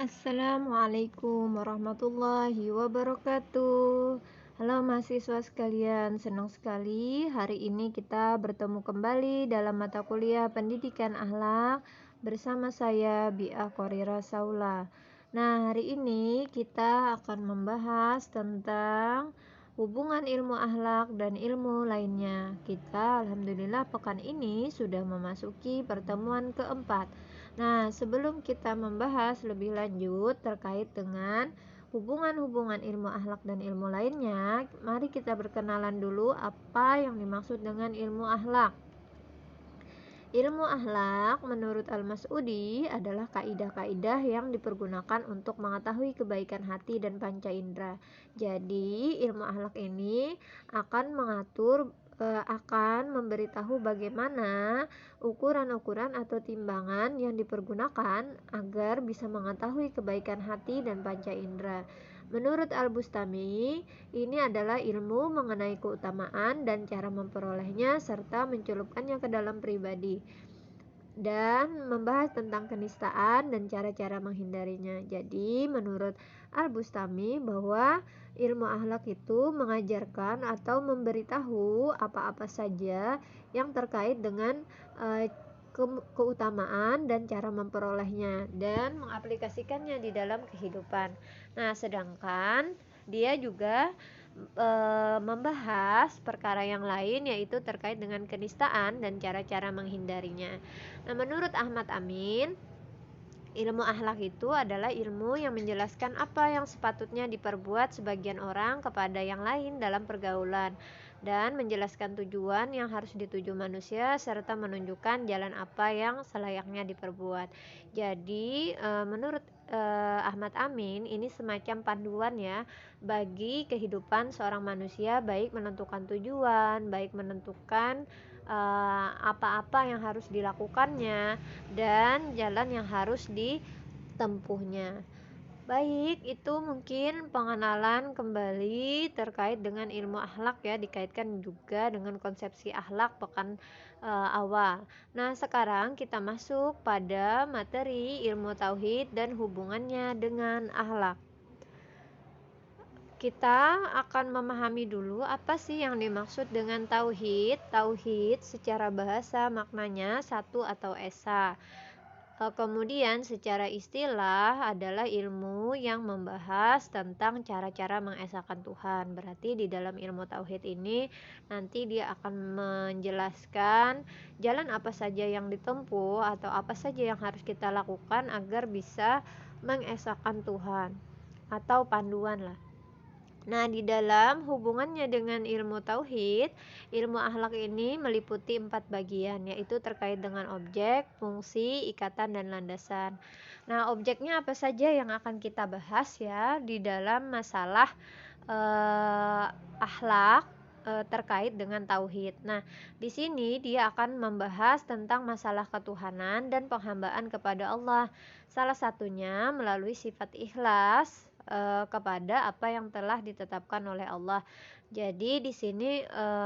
Assalamualaikum warahmatullahi wabarakatuh. Halo mahasiswa sekalian, senang sekali hari ini kita bertemu kembali dalam mata kuliah Pendidikan Akhlak bersama saya Bia Korira Saula. Nah, hari ini kita akan membahas tentang hubungan ilmu akhlak dan ilmu lainnya. Kita alhamdulillah pekan ini sudah memasuki pertemuan keempat. Nah, sebelum kita membahas lebih lanjut terkait dengan hubungan-hubungan ilmu akhlak dan ilmu lainnya, mari kita berkenalan dulu apa yang dimaksud dengan ilmu akhlak. Ilmu akhlak menurut Al-Mas'udi adalah kaidah-kaidah yang dipergunakan untuk mengetahui kebaikan hati dan panca indera. Jadi, ilmu akhlak ini akan akan memberitahu bagaimana ukuran-ukuran atau timbangan yang dipergunakan agar bisa mengetahui kebaikan hati dan panca indera. Menurut Al-Bustami, ini adalah ilmu mengenai keutamaan dan cara memperolehnya serta mencelupkannya ke dalam pribadi dan membahas tentang kenistaan dan cara-cara menghindarinya. Jadi, menurut Al-Bustami bahwa ilmu akhlak itu mengajarkan atau memberitahu apa-apa saja yang terkait dengan keutamaan dan cara memperolehnya dan mengaplikasikannya di dalam kehidupan. Nah, sedangkan dia juga membahas perkara yang lain yaitu terkait dengan kenistaan dan cara-cara menghindarinya. Nah, menurut Ahmad Amin, ilmu akhlak itu adalah ilmu yang menjelaskan apa yang sepatutnya diperbuat sebagian orang kepada yang lain dalam pergaulan dan menjelaskan tujuan yang harus dituju manusia serta menunjukkan jalan apa yang selayaknya diperbuat. Jadi, menurut Ahmad Amin, ini semacam panduan ya bagi kehidupan seorang manusia, baik menentukan tujuan, baik menentukan apa-apa yang harus dilakukannya dan jalan yang harus ditempuhnya. Baik, itu mungkin pengenalan kembali terkait dengan ilmu akhlak ya, dikaitkan juga dengan konsepsi akhlak pekan awal. Nah, sekarang kita masuk pada materi ilmu tauhid dan hubungannya dengan akhlak. Kita akan memahami dulu apa sih yang dimaksud dengan tauhid. Tauhid secara bahasa maknanya satu atau esa. Kemudian secara istilah adalah ilmu yang membahas tentang cara-cara mengesahkan Tuhan. Berarti di dalam ilmu tauhid ini nanti dia akan menjelaskan jalan apa saja yang ditempuh atau apa saja yang harus kita lakukan agar bisa mengesahkan Tuhan atau panduan lah. Nah, di dalam hubungannya dengan ilmu tauhid, ilmu akhlak ini meliputi 4 bagian, yaitu terkait dengan objek, fungsi, ikatan, dan landasan. Nah, objeknya apa saja yang akan kita bahas ya di dalam masalah akhlak terkait dengan tauhid. Nah, di sini dia akan membahas tentang masalah ketuhanan dan penghambaan kepada Allah. Salah satunya melalui sifat ikhlas kepada apa yang telah ditetapkan oleh Allah. Jadi di sini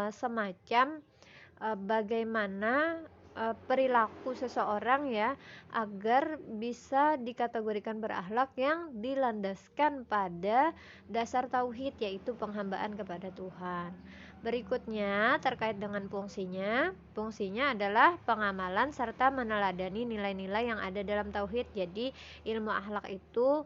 semacam bagaimana perilaku seseorang ya agar bisa dikategorikan berakhlak yang dilandaskan pada dasar tauhid yaitu penghambaan kepada Tuhan. Berikutnya terkait dengan fungsinya. Fungsinya adalah pengamalan serta meneladani nilai-nilai yang ada dalam tauhid. Jadi ilmu akhlak itu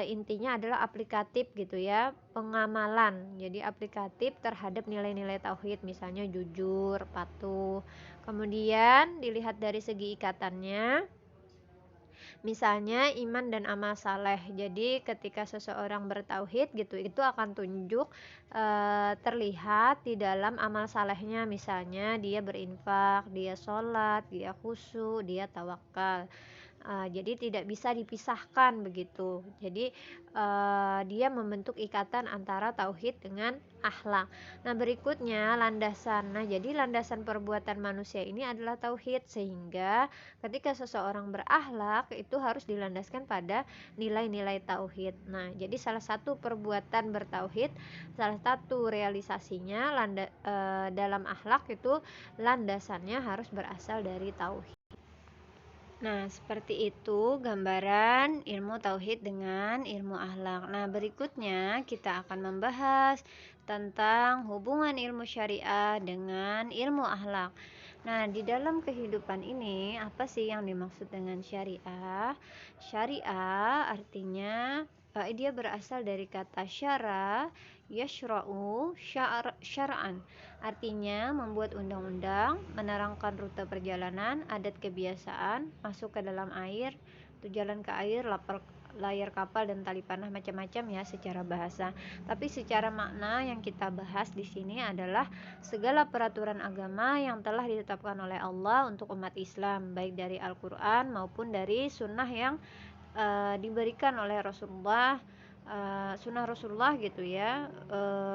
intinya adalah aplikatif gitu ya, pengamalan. Jadi aplikatif terhadap nilai-nilai tauhid, misalnya jujur, patuh. Kemudian dilihat dari segi ikatannya, misalnya iman dan amal saleh. Jadi ketika seseorang bertauhid gitu, itu akan tunjuk terlihat di dalam amal salehnya. Misalnya dia berinfak, dia sholat, dia khusyuk, dia tawakal. Jadi tidak bisa dipisahkan begitu. Jadi dia membentuk ikatan antara tauhid dengan akhlak. Nah, berikutnya landasan. Nah, jadi landasan perbuatan manusia ini adalah tauhid, sehingga ketika seseorang berakhlak itu harus dilandaskan pada nilai-nilai tauhid. Nah, jadi salah satu perbuatan bertauhid, salah satu realisasinya dalam akhlak itu landasannya harus berasal dari tauhid. Nah, seperti itu gambaran ilmu tauhid dengan ilmu akhlak. Nah, berikutnya kita akan membahas tentang hubungan ilmu syariah dengan ilmu akhlak. Nah, di dalam kehidupan ini, apa sih yang dimaksud dengan syariah? Syariah artinya dia berasal dari kata syara, yashra'u, syar'an. Artinya membuat undang-undang, menerangkan rute perjalanan, adat kebiasaan, masuk ke dalam air, jalan ke air, layar kapal dan tali panah, macam-macam ya secara bahasa. Tapi secara makna yang kita bahas di sini adalah segala peraturan agama yang telah ditetapkan oleh Allah untuk umat Islam, baik dari Al-Qur'an maupun dari sunnah yang diberikan oleh Rasulullah, sunnah Rasulullah gitu ya,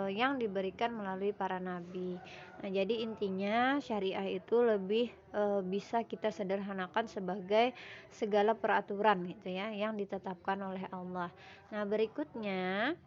yang diberikan melalui para nabi. Nah, jadi intinya syariah itu lebih bisa kita sederhanakan sebagai segala peraturan gitu ya yang ditetapkan oleh Allah. Nah, berikutnya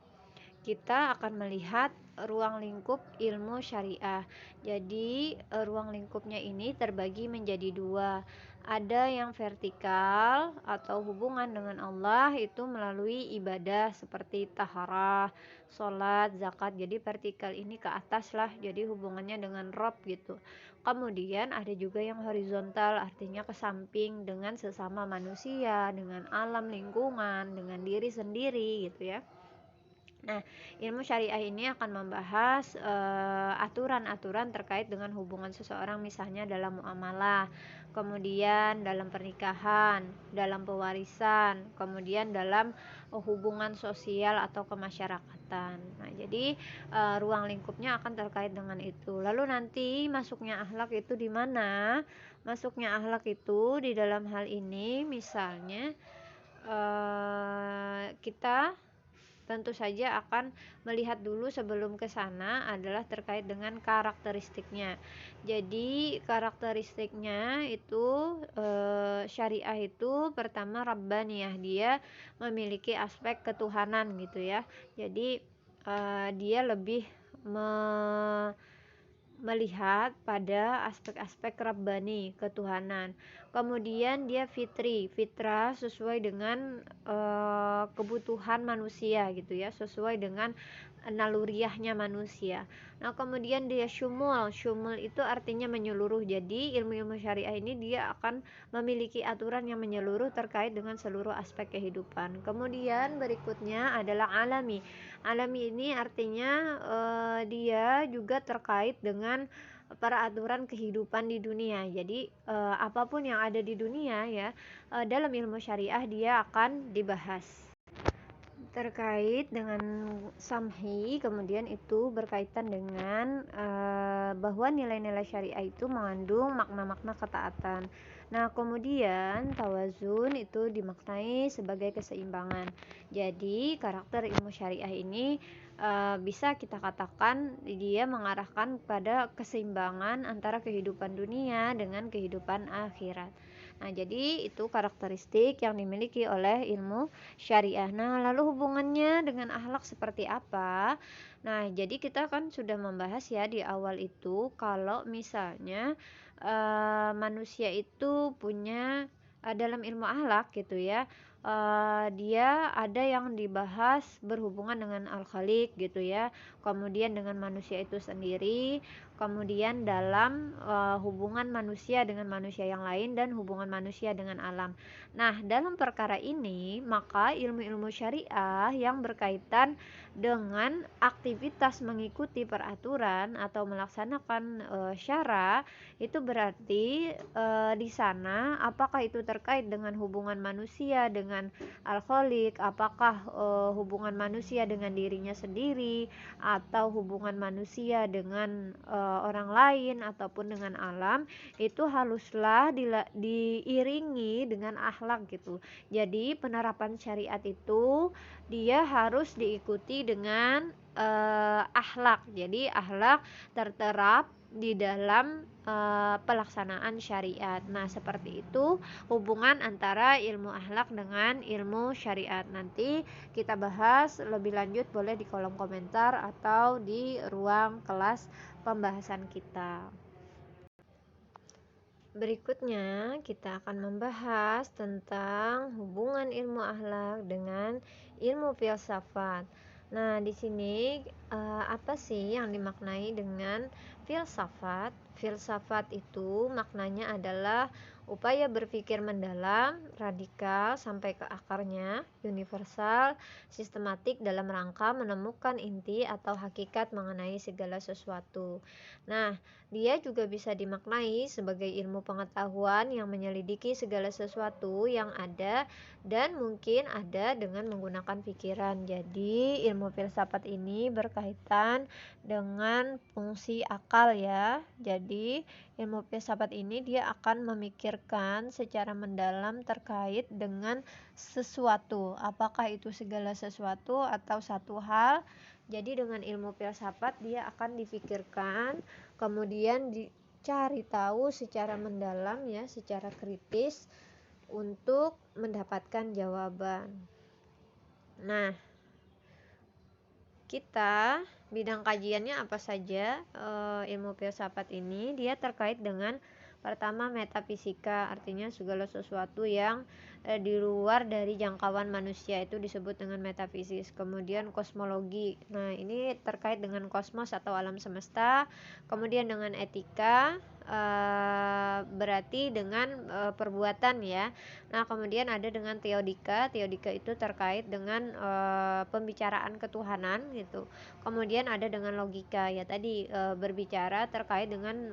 kita akan melihat ruang lingkup ilmu syariah. Jadi, ruang lingkupnya ini terbagi menjadi dua. Ada yang vertikal atau hubungan dengan Allah itu melalui ibadah seperti taharah, sholat, zakat. Jadi vertikal ini ke atas lah, jadi hubungannya dengan Rob gitu. Kemudian ada juga yang horizontal, artinya ke samping dengan sesama manusia, dengan alam lingkungan, dengan diri sendiri gitu ya. Nah, ilmu syariah ini akan membahas aturan-aturan terkait dengan hubungan seseorang, misalnya dalam muamalah, kemudian dalam pernikahan, dalam pewarisan, kemudian dalam hubungan sosial atau kemasyarakatan. Nah, jadi ruang lingkupnya akan terkait dengan itu. Lalu nanti masuknya akhlak itu di mana? Masuknya akhlak itu di dalam hal ini, misalnya kita tentu saja akan melihat dulu sebelum ke sana adalah terkait dengan karakteristiknya. Jadi karakteristiknya itu syariah itu pertama rabbaniyah, dia memiliki aspek ketuhanan gitu ya. Jadi dia lebih melihat pada aspek-aspek rabbani, ketuhanan. Kemudian dia fitrah sesuai dengan kebutuhan manusia gitu ya, sesuai dengan naluriahnya manusia. Nah, kemudian dia syumul itu artinya menyeluruh. Jadi ilmu-ilmu syariah ini dia akan memiliki aturan yang menyeluruh terkait dengan seluruh aspek kehidupan. Kemudian berikutnya adalah alami. Alami ini artinya dia juga terkait dengan peraturan kehidupan di dunia. Jadi apapun yang ada di dunia ya, dalam ilmu syariah dia akan dibahas terkait dengan samhi. Kemudian itu berkaitan dengan bahwa nilai-nilai syariah itu mengandung makna-makna ketaatan. Nah, kemudian tawazun itu dimaknai sebagai keseimbangan. Jadi karakter ilmu syariah ini bisa kita katakan dia mengarahkan pada keseimbangan antara kehidupan dunia dengan kehidupan akhirat. Nah, jadi itu karakteristik yang dimiliki oleh ilmu syariah. Nah, lalu hubungannya dengan akhlak seperti apa? Nah, jadi kita kan sudah membahas ya di awal itu kalau misalnya manusia itu punya dalam ilmu akhlak gitu ya, dia ada yang dibahas berhubungan dengan al-khaliq gitu ya, kemudian dengan manusia itu sendiri, kemudian dalam hubungan manusia dengan manusia yang lain dan hubungan manusia dengan alam. Nah, dalam perkara ini maka ilmu-ilmu syariah yang berkaitan dengan aktivitas mengikuti peraturan atau melaksanakan syara itu berarti di sana apakah itu terkait dengan hubungan manusia dengan al-khaliq, apakah hubungan manusia dengan dirinya sendiri atau hubungan manusia dengan orang lain ataupun dengan alam, itu haruslah diiringi dengan akhlak gitu. Jadi penerapan syariat itu dia harus diikuti dengan akhlak. Jadi akhlak terterap di dalam pelaksanaan syariat. Nah, seperti itu hubungan antara ilmu akhlak dengan ilmu syariat. Nanti kita bahas lebih lanjut boleh di kolom komentar atau di ruang kelas pembahasan kita. Berikutnya, kita akan membahas tentang hubungan ilmu akhlak dengan ilmu filsafat. Nah, di sini apa sih yang dimaknai dengan filsafat? Filsafat itu maknanya adalah upaya berpikir mendalam, radikal sampai ke akarnya, universal, sistematik dalam rangka menemukan inti atau hakikat mengenai segala sesuatu. Nah, dia juga bisa dimaknai sebagai ilmu pengetahuan yang menyelidiki segala sesuatu yang ada dan mungkin ada dengan menggunakan pikiran. Jadi, ilmu filsafat ini berkaitan dengan fungsi akal ya. Jadi, ilmu filsafat ini dia akan memikirkan secara mendalam terkait dengan sesuatu. Apakah itu segala sesuatu atau satu hal? Jadi dengan ilmu filsafat dia akan dipikirkan, kemudian dicari tahu secara mendalam ya, secara kritis untuk mendapatkan jawaban. Nah, kita bidang kajiannya apa saja? Ilmu filsafat ini dia terkait dengan pertama metafisika, artinya segala sesuatu yang di luar dari jangkauan manusia itu disebut dengan metafisik. Kemudian kosmologi, nah ini terkait dengan kosmos atau alam semesta. Kemudian dengan etika, berarti dengan perbuatan ya. Nah kemudian ada dengan teodika. Teodika itu terkait dengan pembicaraan ketuhanan gitu. Kemudian ada dengan logika ya tadi, berbicara terkait dengan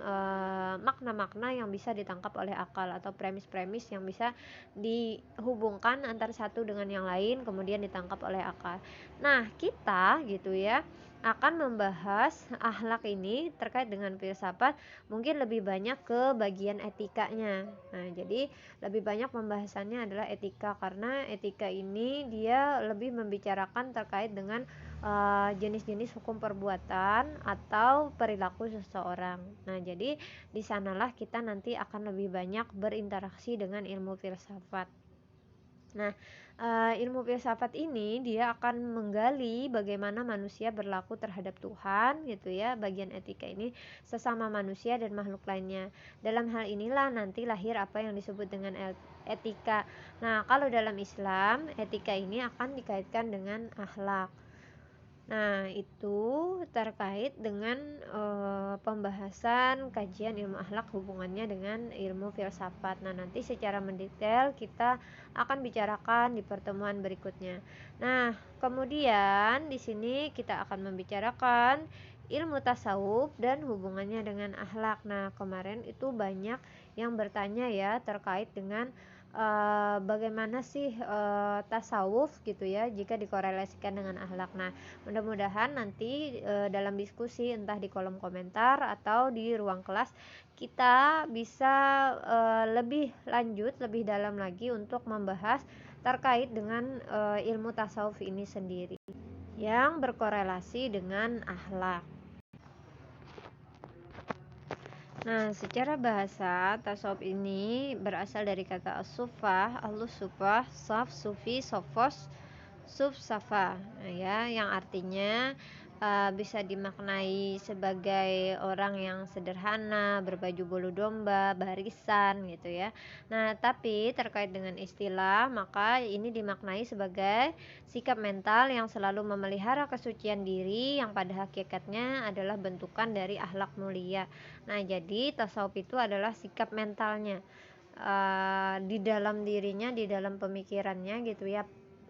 makna-makna yang bisa ditangkap oleh akal atau premis-premis yang bisa dihubungkan antara satu dengan yang lain kemudian ditangkap oleh akal. Nah kita gitu ya akan membahas akhlak ini terkait dengan filsafat mungkin lebih banyak ke bagian etikanya. Nah jadi lebih banyak pembahasannya adalah etika, karena etika ini dia lebih membicarakan terkait dengan jenis-jenis hukum perbuatan atau perilaku seseorang. Nah jadi di sanalah kita nanti akan lebih banyak berinteraksi dengan ilmu filsafat. Nah, ilmu filsafat ini dia akan menggali bagaimana manusia berlaku terhadap Tuhan gitu ya, bagian etika ini sesama manusia dan makhluk lainnya. Dalam hal inilah nanti lahir apa yang disebut dengan etika. Nah, kalau dalam Islam, etika ini akan dikaitkan dengan akhlak. Nah, itu terkait dengan pembahasan kajian ilmu akhlak hubungannya dengan ilmu filsafat. Nah, nanti secara mendetail kita akan bicarakan di pertemuan berikutnya. Nah, kemudian di sini kita akan membicarakan ilmu tasawuf dan hubungannya dengan akhlak. Nah, kemarin itu banyak yang bertanya ya terkait dengan bagaimana sih tasawuf gitu ya jika dikorelasikan dengan akhlak. Nah, mudah-mudahan nanti dalam diskusi entah di kolom komentar atau di ruang kelas kita bisa lebih lanjut, lebih dalam lagi untuk membahas terkait dengan ilmu tasawuf ini sendiri yang berkorelasi dengan akhlak. Nah, secara bahasa, tasawuf ini berasal dari kata as-sufah, alus-sufah, saf, sufi, sofos, suf-safa, ya, yang artinya bisa dimaknai sebagai orang yang sederhana, berbaju bulu domba, barisan gitu ya. Nah, tapi terkait dengan istilah, maka ini dimaknai sebagai sikap mental yang selalu memelihara kesucian diri yang pada hakikatnya adalah bentukan dari akhlak mulia. Nah, jadi tasawuf itu adalah sikap mentalnya di dalam dirinya, di dalam pemikirannya gitu ya,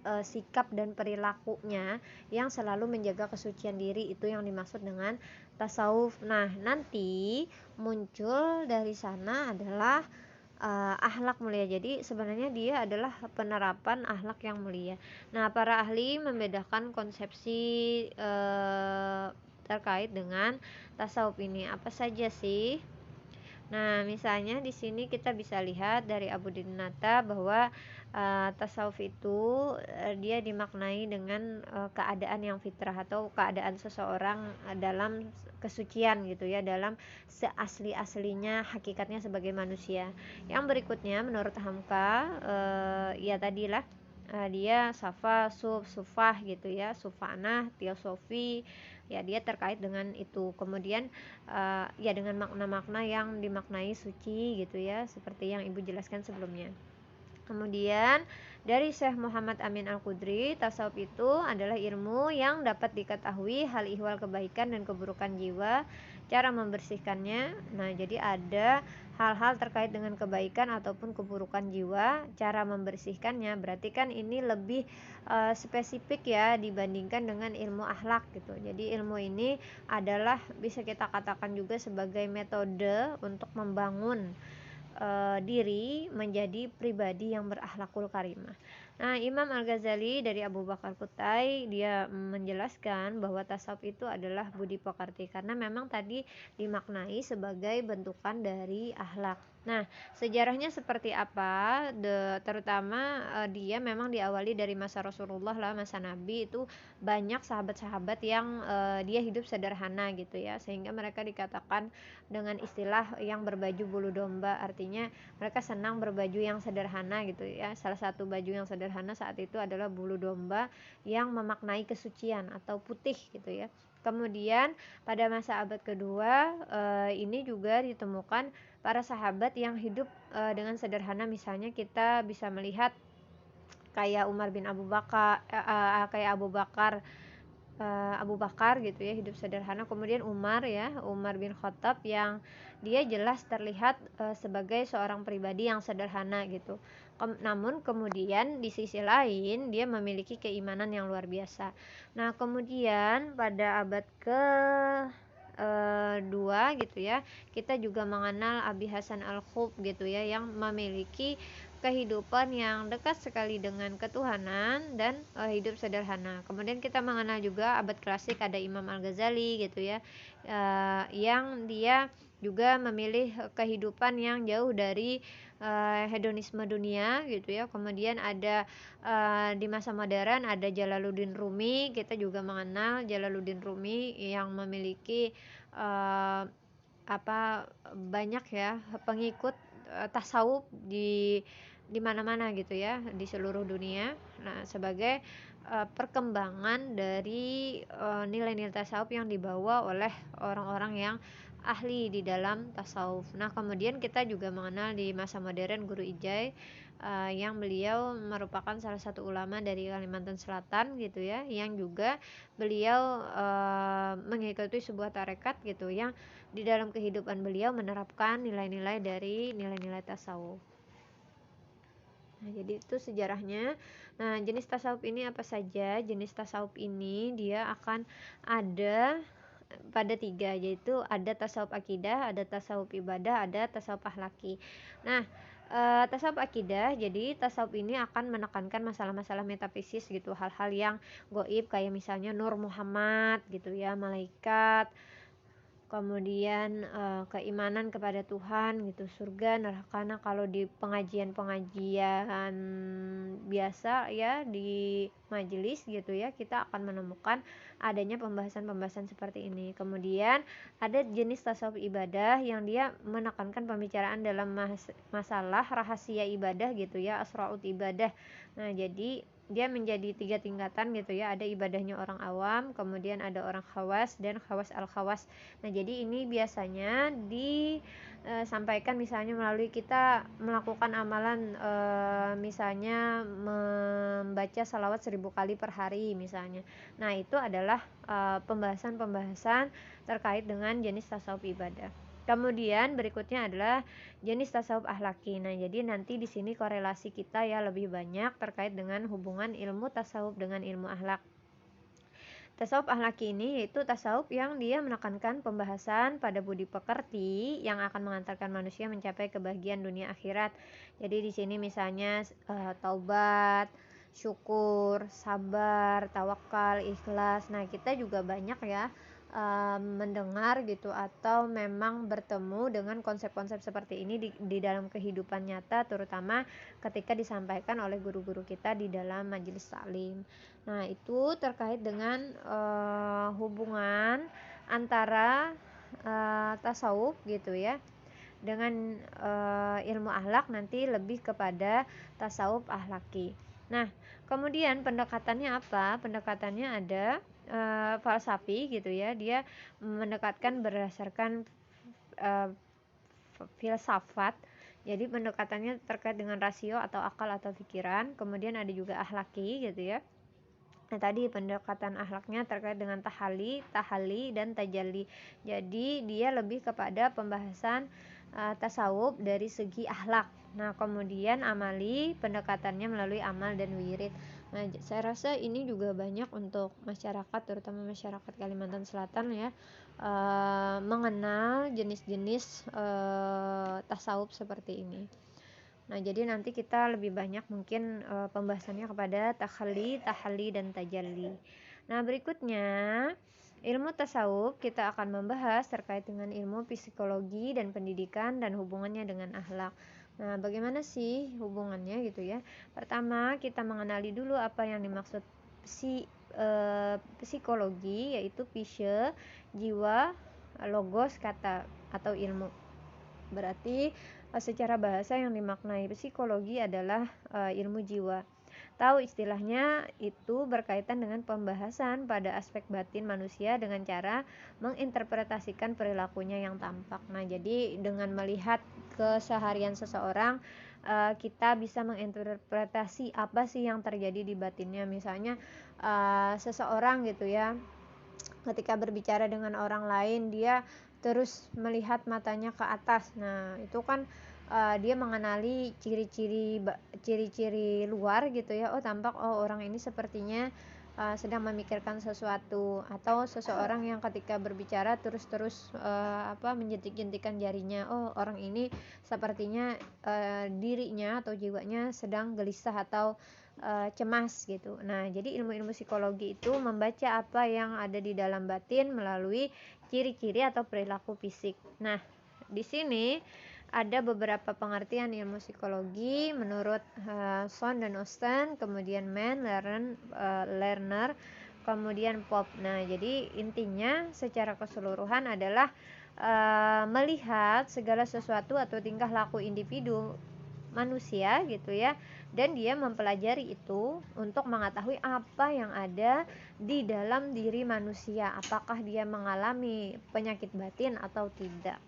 sikap dan perilakunya yang selalu menjaga kesucian diri, itu yang dimaksud dengan tasawuf. Nah, nanti muncul dari sana adalah akhlak mulia. Jadi sebenarnya dia adalah penerapan akhlak yang mulia. Nah, para ahli membedakan konsepsi terkait dengan tasawuf ini apa saja sih? Nah, misalnya di sini kita bisa lihat dari Abu Dinata bahwa tasawuf itu dia dimaknai dengan keadaan yang fitrah atau keadaan seseorang dalam kesucian gitu ya, dalam seasli-aslinya hakikatnya sebagai manusia. Yang berikutnya menurut Hamka ya tadilah dia safa, sufah gitu ya, sufanah, teosofi, ya dia terkait dengan itu. Kemudian ya dengan makna-makna yang dimaknai suci gitu ya, seperti yang Ibu jelaskan sebelumnya. Kemudian dari Syekh Muhammad Amin Al-Qudri, tasawuf itu adalah ilmu yang dapat diketahui hal ihwal kebaikan dan keburukan jiwa, cara membersihkannya. Nah, jadi ada hal-hal terkait dengan kebaikan ataupun keburukan jiwa, cara membersihkannya. Berarti kan ini lebih spesifik ya dibandingkan dengan ilmu akhlak gitu. Jadi ilmu ini adalah bisa kita katakan juga sebagai metode untuk membangun diri menjadi pribadi yang berakhlakul karimah. Nah, Imam Al-Ghazali dari Abu Bakar Kutai dia menjelaskan bahwa tasawuf itu adalah budi pekerti karena memang tadi dimaknai sebagai bentukan dari akhlak. Nah, sejarahnya seperti apa? Terutama dia memang diawali dari masa Rasulullah lah, masa Nabi itu banyak sahabat-sahabat yang dia hidup sederhana gitu ya, sehingga mereka dikatakan dengan istilah yang berbaju bulu domba, artinya mereka senang berbaju yang sederhana gitu ya. Salah satu baju yang sederhana saat itu adalah bulu domba yang memaknai kesucian atau putih gitu ya. Kemudian pada masa abad kedua ini juga ditemukan para sahabat yang hidup dengan sederhana. Misalnya kita bisa melihat kayak Umar bin Abu Bakar, kayak Abu Bakar gitu ya, hidup sederhana. Kemudian Umar bin Khattab yang dia jelas terlihat sebagai seorang pribadi yang sederhana gitu. Namun kemudian di sisi lain dia memiliki keimanan yang luar biasa. Nah, kemudian pada abad ke dua gitu ya, kita juga mengenal Abi Hasan Al-Khub gitu ya, yang memiliki kehidupan yang dekat sekali dengan ketuhanan dan hidup sederhana. Kemudian kita mengenal juga abad klasik ada Imam Al-Ghazali gitu ya, yang dia juga memilih kehidupan yang jauh dari hedonisme dunia gitu ya. Kemudian ada di masa modern ada Jalaluddin Rumi. Kita juga mengenal Jalaluddin Rumi yang memiliki banyak ya pengikut tasawuf di mana-mana gitu ya, di seluruh dunia. Nah, sebagai perkembangan dari nilai-nilai tasawuf yang dibawa oleh orang-orang yang ahli di dalam tasawuf. Nah, kemudian kita juga mengenal di masa modern Guru Ijai, yang beliau merupakan salah satu ulama dari Kalimantan Selatan gitu ya, yang juga beliau mengikuti sebuah tarekat gitu yang di dalam kehidupan beliau menerapkan nilai-nilai dari nilai-nilai tasawuf. Nah, jadi itu sejarahnya. Nah, jenis tasawuf ini apa saja? Jenis tasawuf ini dia akan ada pada 3, yaitu ada tasawuf akidah, ada tasawuf ibadah, ada tasawuf akhlaki. Nah, tasawuf akidah, jadi tasawuf ini akan menekankan masalah-masalah metafisis gitu, hal-hal yang goib kayak misalnya Nur Muhammad gitu ya, malaikat, kemudian keimanan kepada Tuhan gitu, surga, neraka. Nah, kalau di pengajian-pengajian biasa ya di majelis gitu ya, kita akan menemukan adanya pembahasan-pembahasan seperti ini. Kemudian ada jenis tasawuf ibadah yang dia menekankan pembicaraan dalam masalah rahasia ibadah gitu ya, asraut ibadah. Nah, jadi dia menjadi 3 tingkatan gitu ya, ada ibadahnya orang awam, kemudian ada orang khawas dan khawas al-khawas. Nah, jadi ini biasanya disampaikan misalnya melalui kita melakukan amalan misalnya membaca salawat 1000 kali per hari misalnya. Nah, itu adalah pembahasan-pembahasan terkait dengan jenis tasawuf ibadah. Kemudian berikutnya adalah jenis tasawuf akhlaki. Nah, jadi nanti di sini korelasi kita ya lebih banyak terkait dengan hubungan ilmu tasawuf dengan ilmu akhlak. Tasawuf akhlaki ini yaitu tasawuf yang dia menekankan pembahasan pada budi pekerti yang akan mengantarkan manusia mencapai kebahagiaan dunia akhirat. Jadi di sini misalnya taubat, syukur, sabar, tawakal, ikhlas. Nah, kita juga banyak ya mendengar gitu atau memang bertemu dengan konsep-konsep seperti ini di dalam kehidupan nyata, terutama ketika disampaikan oleh guru-guru kita di dalam majelis taklim. Nah, itu terkait dengan hubungan antara tasawuf gitu ya dengan ilmu akhlak, nanti lebih kepada tasawuf akhlaki. Nah, kemudian pendekatannya apa? Pendekatannya ada falsafi gitu ya. Dia mendekatkan berdasarkan filsafat. Jadi pendekatannya terkait dengan rasio atau akal atau pikiran. Kemudian ada juga akhlaki gitu ya. Nah, tadi pendekatan akhlaknya terkait dengan tahali dan tajalli. Jadi dia lebih kepada pembahasan tasawuf dari segi akhlak. Nah, kemudian amali pendekatannya melalui amal dan wirid. Nah, saya rasa ini juga banyak untuk masyarakat, terutama masyarakat Kalimantan Selatan ya, mengenal jenis-jenis tasawuf seperti ini. Nah, jadi nanti kita lebih banyak mungkin pembahasannya kepada tahalli, dan tajalli. Nah, berikutnya ilmu tasawuf kita akan membahas terkait dengan ilmu psikologi dan pendidikan dan hubungannya dengan akhlak. Nah, bagaimana sih hubungannya gitu ya? Pertama, kita mengenali dulu apa yang dimaksud psikologi, yaitu psyche, jiwa, logos, kata atau ilmu. Berarti secara bahasa yang dimaknai psikologi adalah ilmu jiwa. Tahu istilahnya itu berkaitan dengan pembahasan pada aspek batin manusia dengan cara menginterpretasikan perilakunya yang tampak. Nah, jadi dengan melihat keseharian seseorang, kita bisa menginterpretasi apa sih yang terjadi di batinnya. Misalnya seseorang gitu ya, ketika berbicara dengan orang lain dia terus melihat matanya ke atas. Nah, itu kan dia mengenali ciri-ciri luar gitu ya. Oh, tampak orang ini sepertinya sedang memikirkan sesuatu. Atau seseorang yang ketika berbicara terus-terus menjentik-jentikan jarinya. Oh, orang ini sepertinya dirinya atau jiwanya sedang gelisah atau cemas gitu. Nah, jadi ilmu-ilmu psikologi itu membaca apa yang ada di dalam batin melalui ciri-ciri atau perilaku fisik. Nah, di sini ada beberapa pengertian ilmu psikologi menurut Son dan Osten, kemudian Mann, Lerner, kemudian Pop. Nah, jadi intinya secara keseluruhan adalah melihat segala sesuatu atau tingkah laku individu manusia gitu ya, dan dia mempelajari itu untuk mengetahui apa yang ada di dalam diri manusia, apakah dia mengalami penyakit batin atau tidak.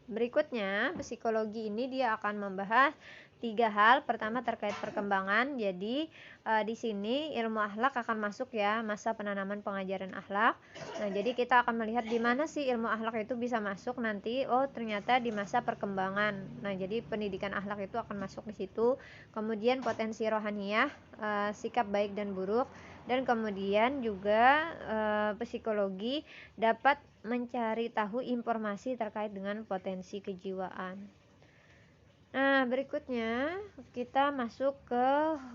Berikutnya, psikologi ini dia akan membahas 3 hal. Pertama terkait perkembangan. Jadi di sini ilmu akhlak akan masuk ya, masa penanaman pengajaran akhlak. Nah, jadi kita akan melihat di mana sih ilmu akhlak itu bisa masuk nanti. Oh, ternyata di masa perkembangan. Nah, jadi pendidikan akhlak itu akan masuk di situ. Kemudian potensi rohaniyah, sikap baik dan buruk, dan kemudian juga psikologi dapat mencari tahu informasi terkait dengan potensi kejiwaan. Nah, berikutnya kita masuk ke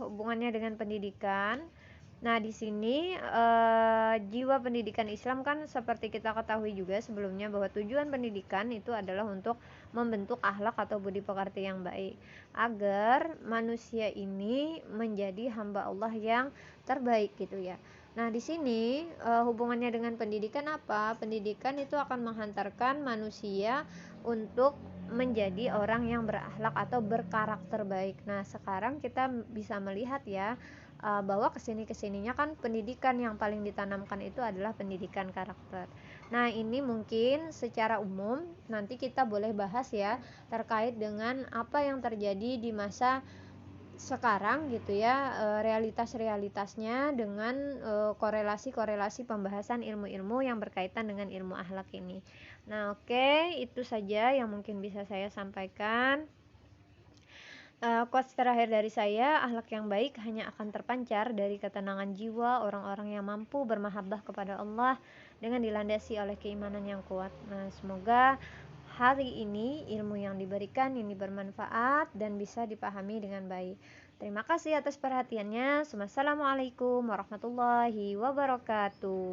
hubungannya dengan pendidikan. Nah, di sini jiwa pendidikan Islam kan seperti kita ketahui juga sebelumnya bahwa tujuan pendidikan itu adalah untuk membentuk akhlak atau budi pekerti yang baik agar manusia ini menjadi hamba Allah yang terbaik gitu ya. Nah, di sini hubungannya dengan pendidikan apa? Pendidikan itu akan menghantarkan manusia untuk menjadi orang yang berakhlak atau berkarakter baik. Nah, sekarang kita bisa melihat ya bahwa kesininya kan pendidikan yang paling ditanamkan itu adalah pendidikan karakter. Nah, ini mungkin secara umum nanti kita boleh bahas ya terkait dengan apa yang terjadi di masa sekarang gitu ya, realitas-realitasnya dengan korelasi-korelasi pembahasan ilmu-ilmu yang berkaitan dengan ilmu akhlak ini. Nah, oke, itu saja yang mungkin bisa saya sampaikan. Quotes terakhir dari saya, akhlak yang baik hanya akan terpancar dari ketenangan jiwa orang-orang yang mampu bermahabbah kepada Allah dengan dilandasi oleh keimanan yang kuat. Nah, semoga hari ini ilmu yang diberikan ini bermanfaat dan bisa dipahami dengan baik. Terima kasih atas perhatiannya. Wassalamualaikum warahmatullahi wabarakatuh.